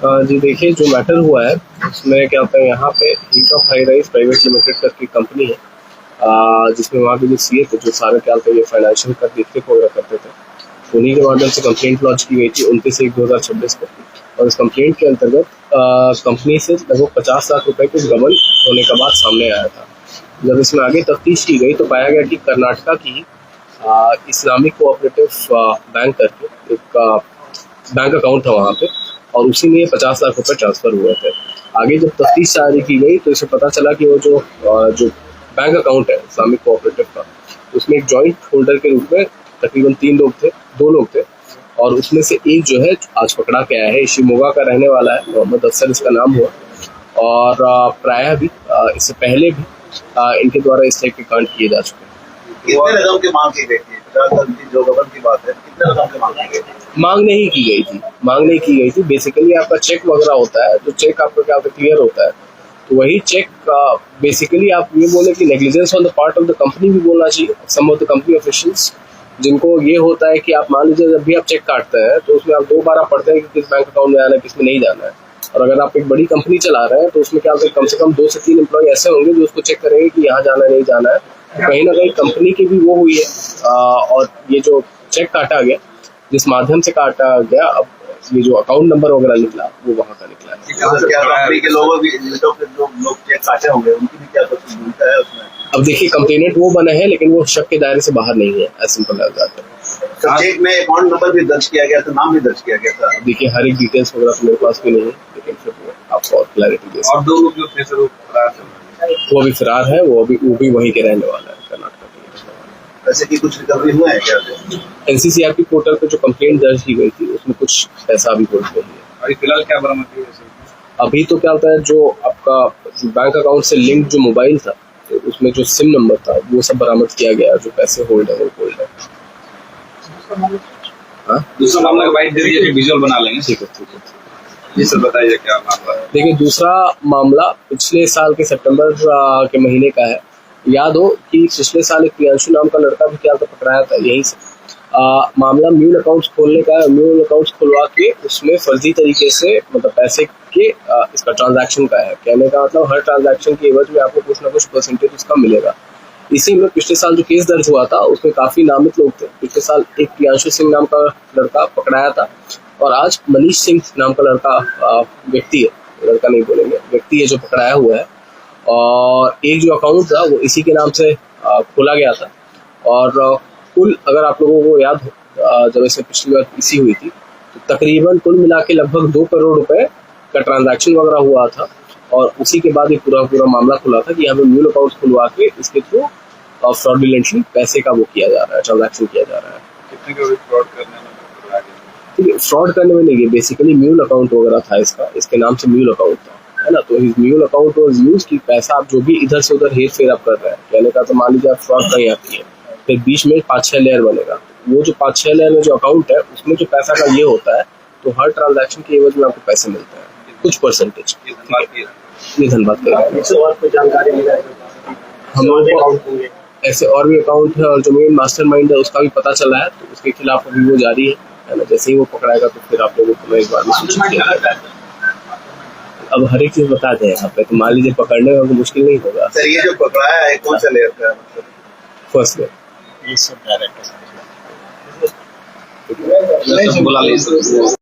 जी देखिए, जो मैटर हुआ है उसमें क्या होता है, यहाँ पे heat of high rise private limited करके कंपनी है, जिसमें वहाँ के जो सीए थे, जो सारे क्या होता है ये फाइनेंशियल का देखरेख वगैरह करते थे, उन्हीं के माध्यम से कंप्लेंट लॉन्च की गई थी 29/1/2026 को। और इस कंप्लेंट के अंतर्गत कंपनी से लगभग 50 लाख रुपए के गबन होने का बात सामने आया था। जब इसमें आगे तफ्तीश की गई तो पाया गया कि कर्नाटका की इस्लामिक कोऑपरेटिव बैंक करके एक बैंक अकाउंट था वहाँ पे, और उसी में 50 लाख रुपए ट्रांसफर हुए थे। आगे जब तफ्तीश जारी की गई तो इसे पता चला कि वो जो बैंक अकाउंट है इस्लामिक कोऑपरेटिव का, उसमें एक जॉइंट होल्डर के रूप में तकरीबन 2 लोग थे, और उसमें से एक जो है आज पकड़ा गया है, शिमोगा का रहने वाला है, मोहम्मद अफसर इसका नाम हुआ। और प्रायः भी इससे पहले भी इनके द्वारा इस टाइप के कांड किए जा चुके हैं। कितने रकम की मांग की गई थी? 50 लाख की जो गबन की बात है, कितने रकम की मांग की गई थी? मांग नहीं की गई थी। बेसिकली आपका चेक वगैरह होता है, तो चेक आपका क्या होता है, क्लियर होता है, तो वही चेक बेसिकली आप ये बोले कि negligence on the part of the company भी बोलना चाहिए, सम ऑफ द कंपनी ऑफिशियल्स, जिनको ये होता है कि आप मान लीजिए जब भी आप चेक काटते हैं तो उसमें आप 2 बार आप पढ़ते हैं कि किस बैंक अकाउंट में जाना है, किस में नहीं जाना है। और अगर आप एक बड़ी कंपनी चला रहे हैं तो उसमें क्या होता है, कम से कम 2 से 3 एम्प्लॉय ऐसे होंगे जो उसको चेक करेंगे कि यहाँ जाना है नहीं जाना है। तो कहीं ना कहीं कंपनी की भी वो हुई है, और ये जो चेक काटा गया, जिस माध्यम से काटा गया, अब ये जो अकाउंट नंबर वगैरह निकला वो वहाँ का निकला है। क्या कंपनी के लोगों की जो लोग चेक काटे होंगे उनकी भी क्या कुछ भूमिका है उसमें? अब देखिए, कंप्लेनेंट वो बने हैं लेकिन वो शक के दायरे से बाहर नहीं है, एज सिंपल एज दैट। तो चेक में अकाउंट नंबर भी दर्ज किया गया था, नाम भी दर्ज किया गया था। देखिए, हर एक डिटेल्स वगैरह तो मेरे पास भी नहीं है, लेकिन फिर आपको और क्लैरिटी दे सकते। और 2 लोग जो थे सर वो अभी फरार है, वो भी वहीं के रहने वाला है, कर्नाटक के। वैसे की कुछ रिकवरी हुआ है क्या? एनसीसीआरपी पोर्टल पे जो कंप्लेंट दर्ज की गई थी उसमें कुछ पैसा भी होल्ड नहीं है। अभी फिलहाल क्या बरामद हुई है? अभी तो क्या होता है, जो आपका बैंक अकाउंट से लिंक जो मोबाइल था, तो उसमें जो सिम नंबर था वो सब बरामद किया गया, जो पैसे होल्ड है वो होल्ड है। दूसरा मामला बाइट दे दीजिए, विजुअल बना लेंगे। ठीक है। ये सर बताइए क्या मामला है? देखिए, दूसरा मामला पिछले साल के सितंबर के महीने का है। याद हो कि पिछले साल एक प्रियांशु नाम का लड़का भी क्या पकड़ाया था यहीं से। मामला म्यूल अकाउंट्स खोलने का है। म्यूल अकाउंट्स खुलवा के उसमें फर्जी तरीके से मतलब पैसे के इसका ट्रांजैक्शन का है। कहने का मतलब हर ट्रांजैक्शन के एवज में आपको कुछ ना कुछ परसेंटेज उसका मिलेगा। इसी में पिछले साल जो केस दर्ज हुआ था उसमें काफी नामित लोग थे। पिछले साल एक प्रियांशु सिंह नाम का लड़का पकड़ाया था, और आज मनीष सिंह नाम का लड़का व्यक्ति है, लड़का नहीं बोलेंगे, व्यक्ति है जो पकड़ाया हुआ है। और एक जो अकाउंट था वो इसी के नाम से खोला गया था। और कुल अगर आप लोगों को याद हो, जब इसमें पिछली बार इसी हुई थी तो तकरीबन कुल मिला के लगभग 2 करोड़ रुपए का ट्रांजैक्शन वगैरह हुआ था। और उसी के बाद एक पूरा मामला खुला था कि हमें म्यूल अकाउंट खुलवा के इसके थ्रू फ्रॉडुलेंटली पैसे का वो किया जा रहा है, ट्रांजैक्शन किया जा रहा है। कितने का फ्रॉड करने में? ठीक है, फ्रॉड करने में नहीं, बेसिकली म्यूल अकाउंट वगैरह था इसके नाम से म्यूल अकाउंट था, है ना। तो his mule account was used कि पैसा आप जो भी इधर से उधर हेर फेर आप कर रहे हैं, कहने का तो मान लीजिए आप फ्रॉड कहीं आती है, फिर बीच में 5-6 लेयर बनेगा। वो जो 5-6 लेयर में जो अकाउंट है उसमें जो पैसा का ये होता है, तो हर ट्रांजैक्शन के एवज में आपको पैसे मिलते हैं, कुछ परसेंटेज। ये धनबाद का जानकारी मिला है हम लोगों को। ऐसे और भी अकाउंट है, और जो मेन मास्टरमाइंड है उसका भी पता चला है, तो उसके खिलाफ अभी वो जारी है ना। जैसे ही वो पकड़ाएगा तो फिर आप लोगों को मैं एक बार में सूचित किया जाएगा। अब हर एक चीज बता दें यहाँ पे, तो मान लीजिए पकड़ने में तो मुश्किल नहीं होगा। सर ये जो पकड़ाया है कौन सा लेयर का है? First layer. ये सब डायरेक्ट बुला लीजिए।